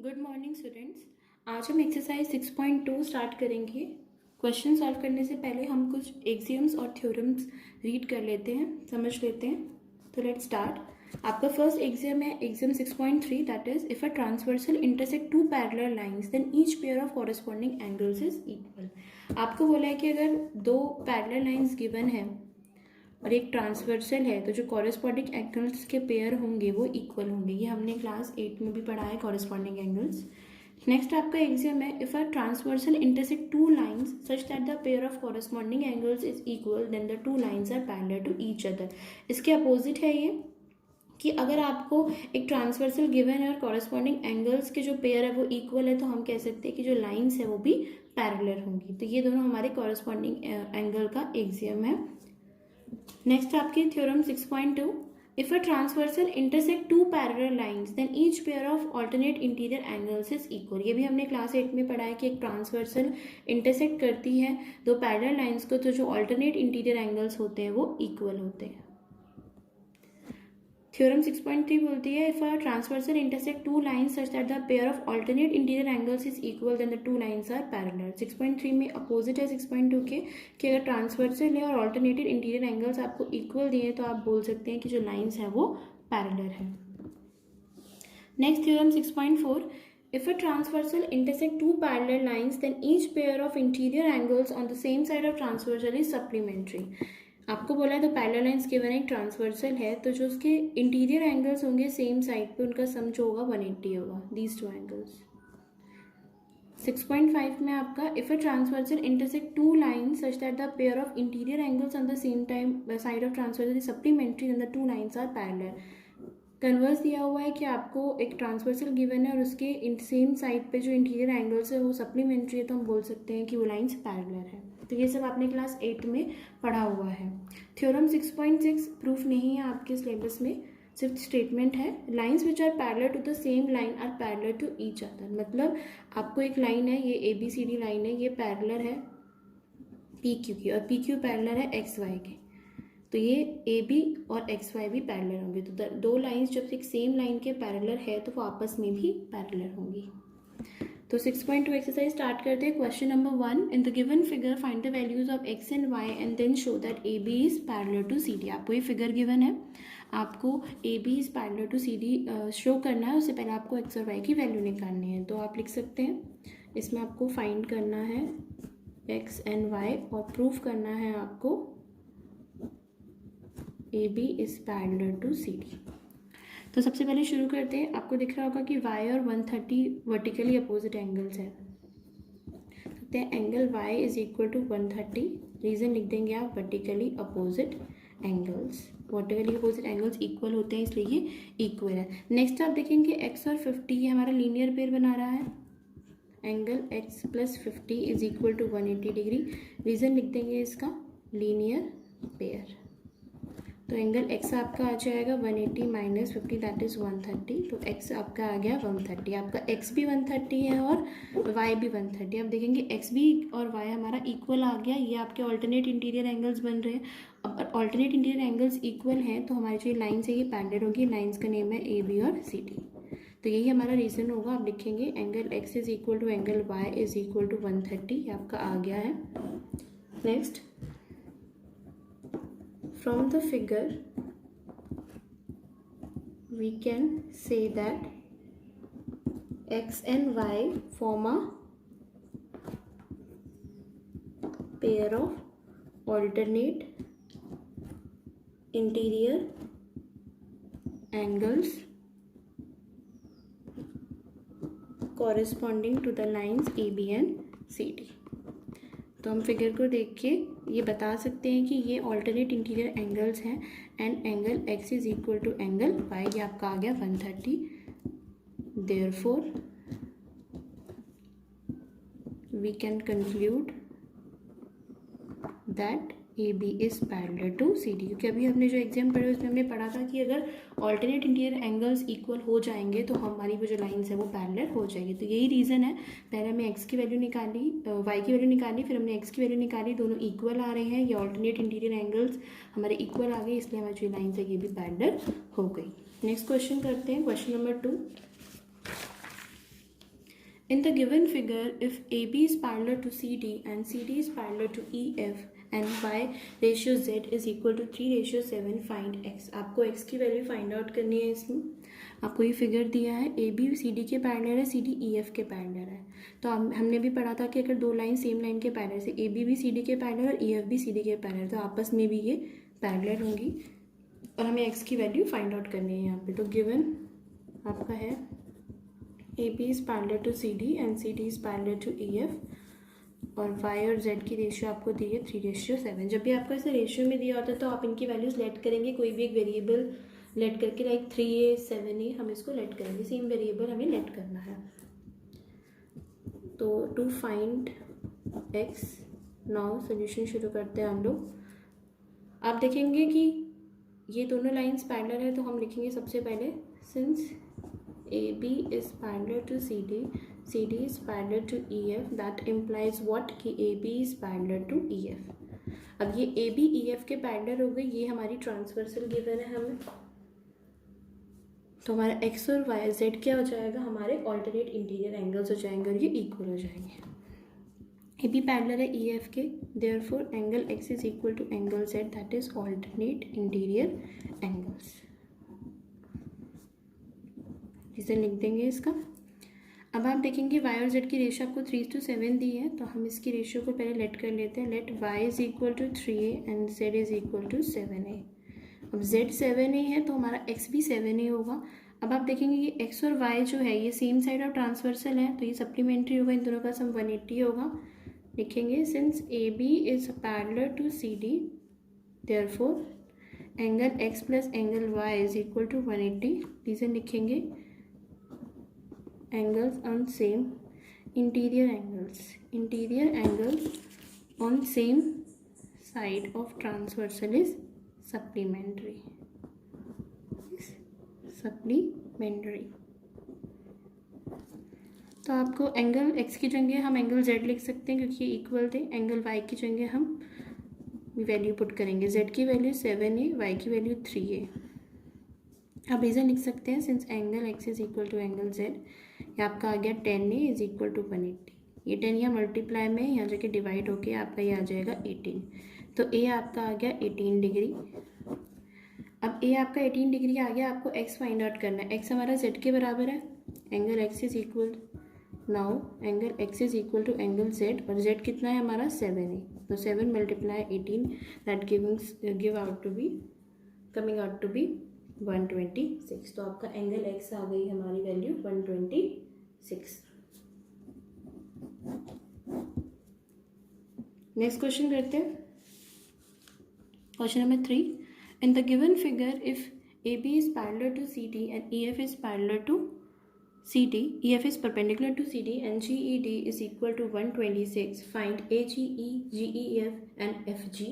Good morning students. आज हम exercise 6.2 start करेंगे। क्वेश्चन सॉल्व करने से पहले हम कुछ एक्सियम्स और थ्योरम्स रीड कर लेते हैं, समझ लेते हैं। तो लेट्स स्टार्ट। आपका फर्स्ट एग्जाम है exam 6.3, that is if a transversal intersect two parallel lines then each pair of corresponding angles is equal. आपको बोला है कि अगर दो पैरेलल लाइंस गिवन है और एक ट्रांसवर्सल है तो जो कॉरेस्पॉन्डिंग एंगल्स के पेयर होंगे वो इक्वल होंगे। ये हमने क्लास 8 में भी पढ़ा है, कॉरेस्पॉन्डिंग एंगल्स। नेक्स्ट आपका एग्जाम है if a transversal intersect two lines such that the pair of corresponding angles is equal then the two lines are parallel to each other. इसके अपोजिट है ये कि अगर आपको एक ट्रांसवर्सल गिवन है और कॉरेस्पॉन्डिंग एंगल्स के जो पेयर है वो इक्वल है तो हम कह सकते हैं कि जो लाइंस है वो भी पैरेलल होंगी। तो ये दोनों हमारे कॉरेस्पॉन्डिंग एंगल का एग्जाम है। नेक्स्ट आपकी theorem 6.2, if a transversal intersect two parallel lines then each pair of alternate interior angles is equal. ये भी हमने क्लास 8 में पढ़ा है कि एक ट्रांसवर्सल इंटरसेक्ट करती है दो पैरेलल लाइंस को तो जो ऑल्टरनेट इंटीरियर एंगल्स होते हैं वो इक्वल होते हैं। थ्योरम 6.3 बोलती है if a transversal intersect two lines such that the pair of alternate interior angles is equal then the two lines are parallel. 6.3 में अपोजिट है 6.2 के कि अगर ट्रांसवर्सल है और ऑल्टरनेटेड इंटीरियर एंगल्स आपको इक्वल दिए तो आप बोल सकते हैं कि जो लाइंस है वो पैरेलल है। Next theorem 6.4, if a transversal intersect two parallel lines then each pair of interior angles on the same side of transversal is supplementary। आपको बोला है तो पैरेलल लाइंस गिवन है, एक ट्रांसवर्सल है तो जो उसके इंटीरियर एंगल्स होंगे सेम साइड पे उनका सम जो होगा 180 होगा, दीज टू एंगल्स। 6.5 में आपका if a transversal intersect two lines such that the pair of interior angles on the same time side of transversal is supplementary then the two lines are parallel. Converse दिया हुआ है कि आपको एक transversal given है और उसके same side पे जो इंटीरियर एंगल्स है वो सप्लीमेंट्री है तो हम बोल सकते हैं कि वो लाइंस पैरेलल है। तो ये सब आपने क्लास 8 में पढ़ा हुआ है। थ्योरम 6.6 प्रूफ नहीं है आपके सिलेबस में, सिर्फ स्टेटमेंट है। Lines which are parallel to the same line are parallel to each other. मतलब आपको एक लाइन है, ये ABCD लाइन है, ये पैरेलल है PQ की और PQ पैरेलल है XY के, तो ये AB और XY भी पैरेलल होंगे। तो दो लाइंस जब एक सेम लाइन के पैरेलल है तो वो आपस में भी पैरेलल होंगी। तो 6.2 एक्सरसाइज स्टार्ट करते हैं। Question number 1, in the given figure find the values of x and y and then show that AB is parallel to CD। आपको ये फिगर गिवन है, आपको AB is parallel to CD show करना है। उससे पहले आपको x और y की वैल्यू निकालनी है। तो आप लिख सकते हैं इसमें आपको फाइंड करना है x एंड y और प्रूफ करना है आपको AB is parallel to CD। तो सबसे पहले शुरू करते हैं। आपको दिख रहा होगा कि y और 130 वर्टिकली अपोजिट एंगल्स हैं। तो angle y is equal to 130। Reason लिख देंगे आप, vertically opposite angles, vertically opposite angles equal होते हैं इसलिए ये इक्वल है। नेक्स्ट आप देखेंगे x और 50 ये हमारा लीनियर पेयर बना रहा है। Angle x plus 50 is equal to 180 degree. Reason लिख देंगे इसका, लीनियर पेयर। तो एंगल x आपका आ जाएगा 180 माइनस 50 दैट इज़ 130। तो x आपका आ गया 130। आपका x भी 130 है और y भी 130। आप देखेंगे x भी और y हमारा इक्वल आ गया। ये आपके ऑल्टरनेट इंटीरियर एंगल्स बन रहे हैं। अब ऑल्टरनेट इंटीरियर एंगल्स इक्वल हैं तो हमारी जो लाइन्स है ये पैरेलल होगी। लाइन्स का नेम है AB और CD। तो यही हमारा रीज़न होगा। आप लिखेंगे angle x is equal to angle y is equal to 130। ये आपका आ गया है। Next, from the figure we can say that x and y form a pair of alternate interior angles corresponding to the lines AB and CD। तो हम figure को देख के ये बता सकते हैं कि ये ऑल्टरनेट इंटीरियर एंगल्स हैं and angle x is equal to angle y। ये आपका आ गया 130। Therefore we can conclude that AB is parallel to CD। क्योंकि अभी हमने जो एग्जाम पढ़े उसमें हमने पढ़ा था कि अगर ऑल्टरनेट इंटीरियर एंगल्स इक्वल हो जाएंगे तो हमारी वो जो लाइन्स है वो पैरेलल हो जाएगी। तो यही रीज़न है, पहले हमने x की वैल्यू निकाली, y की वैल्यू निकाली, फिर हमने x की वैल्यू निकाली, दोनों इक्वल आ रहे हैं। ये ऑल्टरनेट इंटीरियर एंगल्स हमारे इक्वल आ गए इसलिए हमारी जो लाइन्स है ये भी पैरेलल हो गई। नेक्स्ट क्वेश्चन करते हैं, question number 2। In the given figure, if AB is parallel to CD and CD is parallel to EF and Y ratio Z is equal to 3:7, find X. आपको X की value find out करनी है। इसमें आपको ये figure दिया है, AB CD के पैरेलल है, CD EF के पैरेलल है। तो हमने भी पढ़ा था कि अगर दो लाइन सेम लाइन के पैरेलल से AB भी CD के पैरेलल और EF भी CD के पैरेलल, तो आपस में भी ये पैरेलल होंगी और हमें X की वैल्यू फाइंड आउट करनी है यहाँ पे। तो गिवन आपका है AB is parallel to CD and CD is parallel to EF और Y और Z की रेशियो आपको दी है 3:7। जब भी आपको ऐसे रेशियो में दिया होता है तो आप इनकी वैल्यूज लेट करेंगे, कोई भी एक वेरिएबल लेट करके, लाइक 3a 7a हम इसको लेट करेंगे, सेम वेरिएबल हमें लेट करना है। तो to find X now solution शुरू करते हैं हम लोग। आप देखेंगे कि ये दोनों लाइंस पैरेलल है, तो हम लिखेंगे सबसे पहले since AB is parallel to CD, CD is parallel to EF, that implies what कि AB is parallel to EF। अब ये AB EF के पैरेलल हो गए, ये हमारी ट्रांसवर्सल गिवन है हमें। तो हमारा X और Y Z क्या हो जाएगा, हमारे ऑल्टरनेट इंटीरियर एंगल्स हो जाएंगे और ये इक्वल हो जाएंगे। AB पैरेलल है EF के, therefore angle X is equal to angle Z, that is alternate interior angles. इसे लिख देंगे इसका। अब आप देखेंगे Y और Z की रेशियो आपको 3:7 दी है, तो हम इसकी रेशियो को पहले लेट कर लेते हैं। Let Y is equal to 3a and Z is equal to 7a। अब Z 7a है तो हमारा X भी 7a होगा। अब आप देखेंगे ये X और Y जो है ये सेम साइड ऑफ ट्रांसवर्सल है, तो ये सप्लीमेंट्री होगा, इन दोनों का सम 180 होगा। लिखेंगे since AB is parallel to CD, therefore angle X plus angle Y is equal to 180। Reason लिखेंगे angles on same interior angles on same side of transversal is supplementary। तो आपको एंगल X की जगह हम एंगल Z लिख सकते हैं क्योंकि ये इक्वल थे। एंगल Y की जगह हम वैल्यू पुट करेंगे, Z की वैल्यू 7a, Y की वैल्यू 3a। अब रीज़न लिख सकते हैं since angle X is equal to angle Z, ये आपका आ गया 10a इज इक्वल टू 180। ये 10 यहाँ मल्टीप्लाई में यहाँ जाके डिवाइड होके आपका ये आ जाएगा 18, तो a आपका आ गया 18 डिग्री। अब a आपका 18 डिग्री आ गया, आपको x फाइंड आउट करना है। x हमारा z के बराबर है, angle x is equal, now angle x is equal to angle z, और z कितना है हमारा 7a, तो 7 multiply 18 that give out to be coming out to be 126। तो आपका एंगल x आ गई हमारी वैल्यू 126। नेक्स्ट क्वेश्चन करते हैं, question number 3। In the given figure if AB is parallel to CD and EF is parallel to CD, EF is perpendicular to CD and GED is equal to 126, find AGE, GEF and FGE।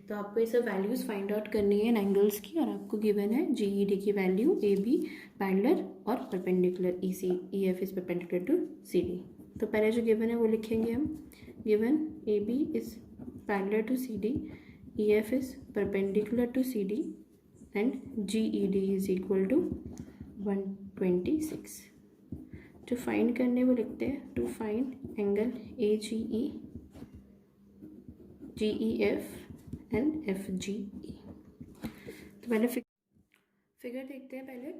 तो आपको ये सब values find out करनी है इन angles की, और आपको given है GED की वैल्यू, AB पैरेलल और perpendicular, EF is perpendicular to CD। तो पहले जो गिवन है वो लिखेंगे हम। Given AB is parallel to CD, EF is perpendicular to CD and GED is equal to 126। जो फाइंड करने वो लिखते हैं, to find angle AGE, GEF and FGE। तो पहले फिगर देखते हैं। पहले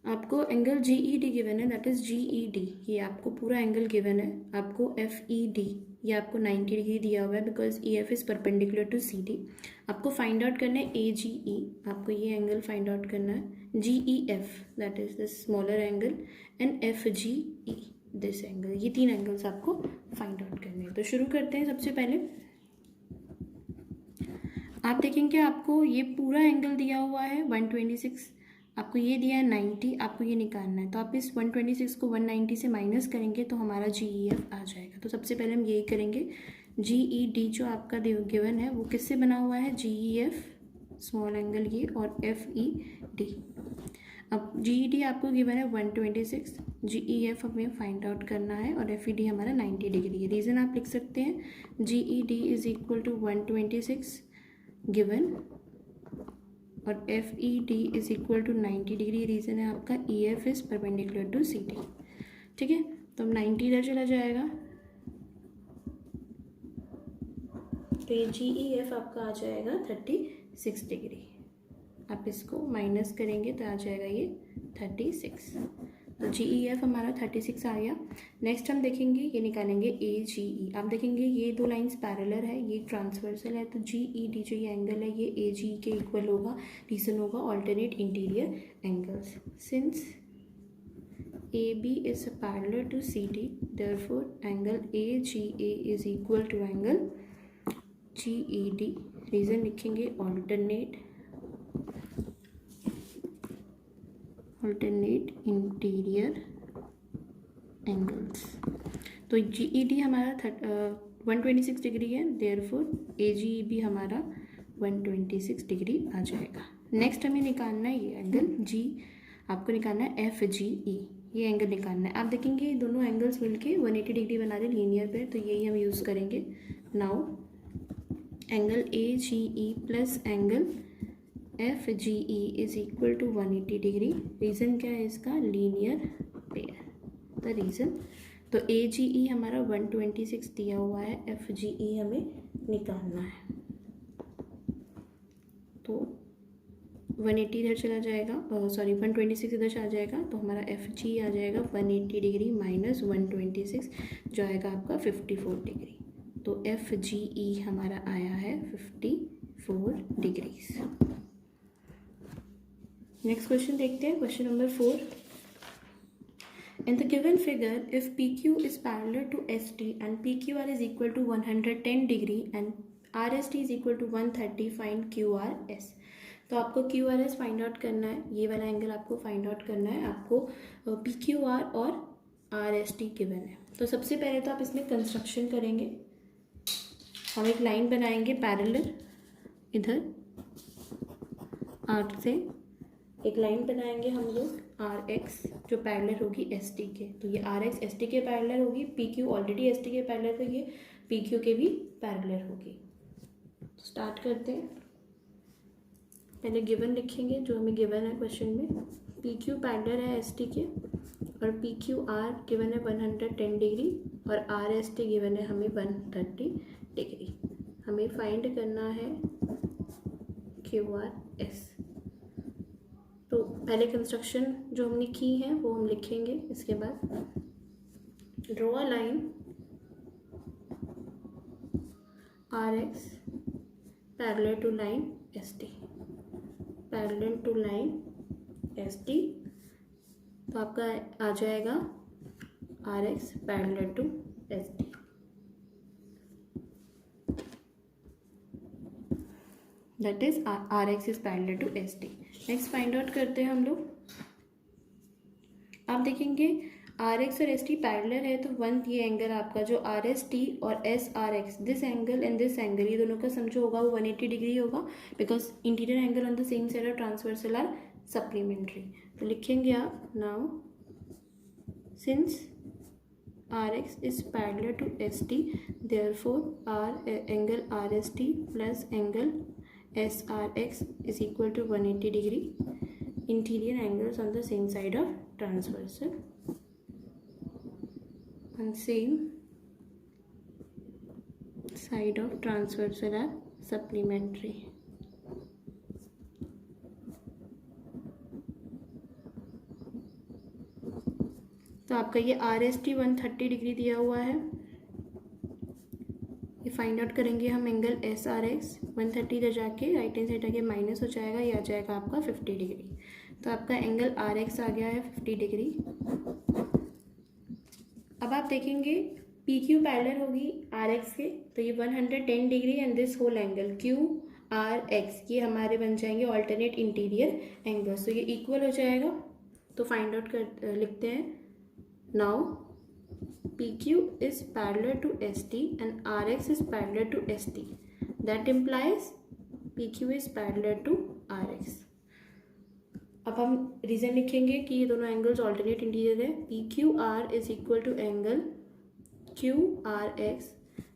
आपको एंगल GED गिवन है, दैट इज GED, ये आपको पूरा एंगल गिवन है। आपको FED, ये आपको 90 डिग्री दिया हुआ है because EF is perpendicular to CD। आपको फाइंड आउट करना है AGE, आपको ये एंगल फाइंड आउट करना है। GEF that is this smaller angle and FGE this angle, ये तीन एंगल्स आपको फाइंड आउट करने हैं। तो शुरू करते हैं। सबसे पहले आप देखेंगे आपको ये पूरा एंगल दिया हुआ है 126, आपको ये दिया है 90, आपको ये निकालना है। तो आप इस 126 को 190 से माइनस करेंगे तो हमारा GEF आ जाएगा। तो सबसे पहले हम यही करेंगे। GED जो आपका गिवन है वो किससे बना हुआ है, GEF स्मॉल एंगल ये और FED। अब GED आपको गिवन है 126, GEF हमें फाइंड आउट करना है और FED हमारा 90 डिग्री है। रीज़न आप लिख सकते हैं GED is equal to 126 given और FED is equal to 90 degree. Reason है आपका EF is perpendicular to CD। ठीक है, तो 90 इधर चला जाएगा, तो ये GEF आपका आ जाएगा 36 डिग्री। आप इसको माइनस करेंगे तो आ जाएगा ये 36। तो GEF हमारा 36 आ गया। नेक्स्ट हम देखेंगे, ये निकालेंगे AGE। आप देखेंगे ये दो लाइंस पैरेलल है, ये ट्रांसवर्सल है, तो GED जो ये एंगल है ये AGE के इक्वल होगा। रीजन होगा alternate interior angles. Since AB is parallel to CD, therefore angle AGA is equal to angle GED। Reason लिखेंगे ऑल्टरनेट इंटीरियर एंगल्स। तो GED हमारा 126 डिग्री है, देयरफॉर AGE भी हमारा 126 डिग्री आ जाएगा। नेक्स्ट हमें निकालना है ये एंगल G, आपको निकालना है FGE, ये एंगल निकालना है। आप देखेंगे ये दोनों एंगल्स मिलके 180 डिग्री बना रहे लीनियर पे, तो यही हम यूज़ करेंगे। Now angle AGE plus angle FGE is equal to 180 degree. Reason क्या है इसका? Linear pair, the reason. तो AGE हमारा 126 दिया हुआ है, FGE हमें निकालना है। तो 180 इधर चला जाएगा, सॉरी 126 इधर से आ जाएगा, तो हमारा FGE आ जाएगा 180 डिग्री माइनस 126 जो आएगा आपका 54 डिग्री। तो FGE हमारा आया है 54 डिग्रीज। नेक्स्ट क्वेश्चन देखते हैं, question number 4। In the given figure, if PQ is parallel to ST and PQR is equal to 110 degree and RST is equal to 130, find QRS। तो आपको QRS फाइंड आउट करना है, ये वाला angle आपको find out करना है। आपको PQR और RST गिवन है। तो सबसे पहले तो आप इसमें कंस्ट्रक्शन करेंगे। हम एक लाइन बनाएंगे पैरेलल, इधर R से एक लाइन बनाएंगे हम लोग RX जो पैरेलल होगी ST के। तो ये RX ST के पैरेलल होगी, PQ ऑलरेडी ST के पैरेलल, तो ये PQ के भी पैरेलल होगी। तो स्टार्ट करते हैं। पहले गिवन लिखेंगे जो हमें गिवन है क्वेश्चन में। PQ पैरेलल है ST के और PQR गिवन है 110 डिग्री और RST गिवन है हमें 130 डिग्री। हमें फाइंड करना है QRS। तो पहले कंस्ट्रक्शन जो हमने की है वो हम लिखेंगे। इसके बाद draw a line RX parallel to line ST, parallel to line ST। तो आपका आ जाएगा RX parallel to ST। That is RX is parallel to ST। Next find out करते हैं हम लोग। आप देखेंगे RX और ST पैरेलल है, तो वन ये एंगल आपका जो RST और SRX, this angle and this angle, ये दोनों का समझो होगा वो 180 डिग्री होगा, because interior angle on the same side और ट्रांसवर्सल आर सप्लीमेंट्री। तो लिखेंगे आप now since RX is parallel to ST, therefore angle RST plus angle SRX is equal to 180 degree. Interior angles on the same side of transversal, on same side of transversal are supplementary. तो आपका ये RST 130 degree दिया हुआ है। ये find out करेंगे हम angle SRX 130 इधर जाके राइट हैंड साइड आके माइनस हो जाएगा, ये आ जाएगा आपका 50 डिग्री। तो आपका एंगल RX आ गया है 50 डिग्री। अब आप देखेंगे PQ पैरेलल होगी RX के, तो ये 110 degree and this whole angle QRX ये हमारे बन जाएंगे ऑल्टरनेट इंटीरियर एंगल्स। तो ये इक्वल हो जाएगा। तो फाइंड आउट कर लिखते हैं now PQ is parallel to ST and RX is parallel to ST. That implies PQ is parallel to RX. अब हम रीज़न लिखेंगे कि ये दोनों एंगल्स ऑल्टरनेट इंटीरियर है। PQR is equal to angle QRX।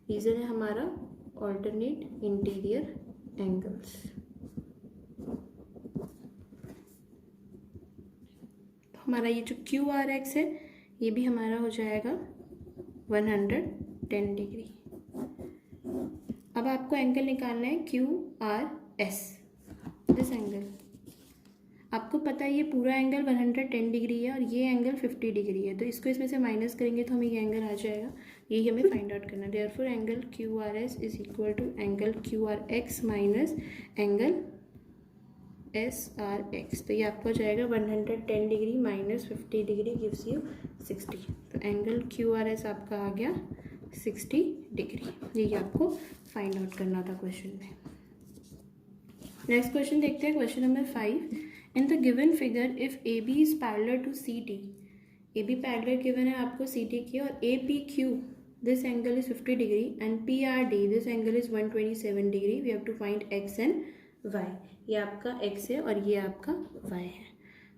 Reason है हमारा ऑल्टरनेट इंटीरियर एंगल्स। हमारा ये जो QRX है ये भी हमारा हो जाएगा 110 डिग्री। अब आपको एंगल निकालना है QRS, दिस एंगल। आपको पता है ये पूरा एंगल 110 डिग्री है और ये एंगल 50 डिग्री है, तो इसको इसमें से माइनस करेंगे तो हमें ये एंगल आ जाएगा। यही हमें फाइंड आउट करना है। Therefore angle QRS is equal to angle QRX minus angle SRX। तो ये आपको हो जाएगा 110 degree minus 50 degree gives you 60। तो एंगल QRS आपका आ गया 60 डिग्री। यही आपको फाइंड आउट करना था क्वेश्चन में। नेक्स्ट क्वेश्चन देखते हैं, question number 5। In the given figure if AB is parallel to CD, AB parallel given है आपको CD की, और APQ this angle is 50 degree and PRD this angle is 127 degree. We have to find X and Y। ये आपका X है और ये आपका Y है,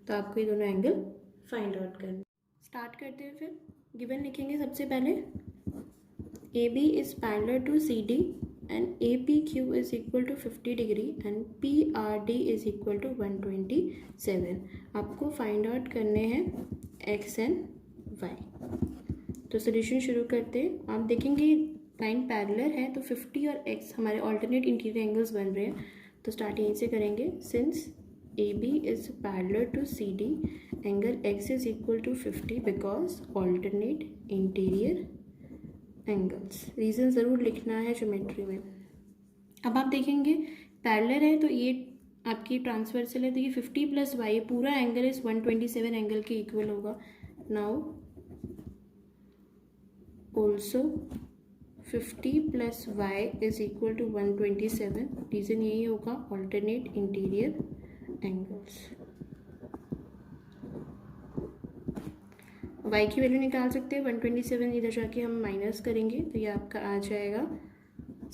तो आपको ये दोनों एंगल फाइंड आउट करना। स्टार्ट करते हैं। फिर गिवन लिखेंगे सबसे पहले AB is parallel to CD and APQ is equal to 50 degree and PRD is equal to 127। आपको फाइंड आउट करने हैं X एंड Y। तो सोल्यूशन शुरू करते हैं। आप देखेंगे लाइन पैरेलल है तो 50 और X हमारे ऑल्टरनेट इंटीरियर एंगल्स बन रहे हैं, तो स्टार्ट यहीं से करेंगे। Since AB is parallel to CD, angle X is equal to 50 because alternate interior angles. Reason ज़रूर लिखना है ज्योमेट्री में। अब आप देखेंगे पैरेलल है तो ये आपकी ट्रांसवर्सल है, तो ये 50 प्लस वाई पूरा एंगल इस 127 एंगल के इक्वल होगा। नाउ ऑल्सो 50 प्लस वाई इज इक्वल टू 127। रीज़न यही होगा ऑल्टरनेट इंटीरियर एंगल्स। y की वैल्यू निकाल सकते हैं 127, इधर जाके हम माइनस करेंगे तो ये आपका आ जाएगा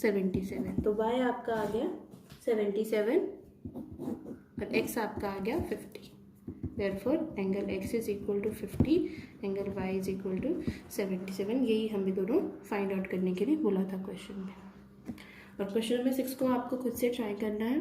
77। तो y आपका आ गया 77 और x आपका आ गया 50। Therefore angle x is equal to 50, angle y is equal to 77। यही हमें दोनों फाइंड आउट करने के लिए बोला था क्वेश्चन में। और क्वेश्चन नंबर 6 को आपको खुद से ट्राई करना है।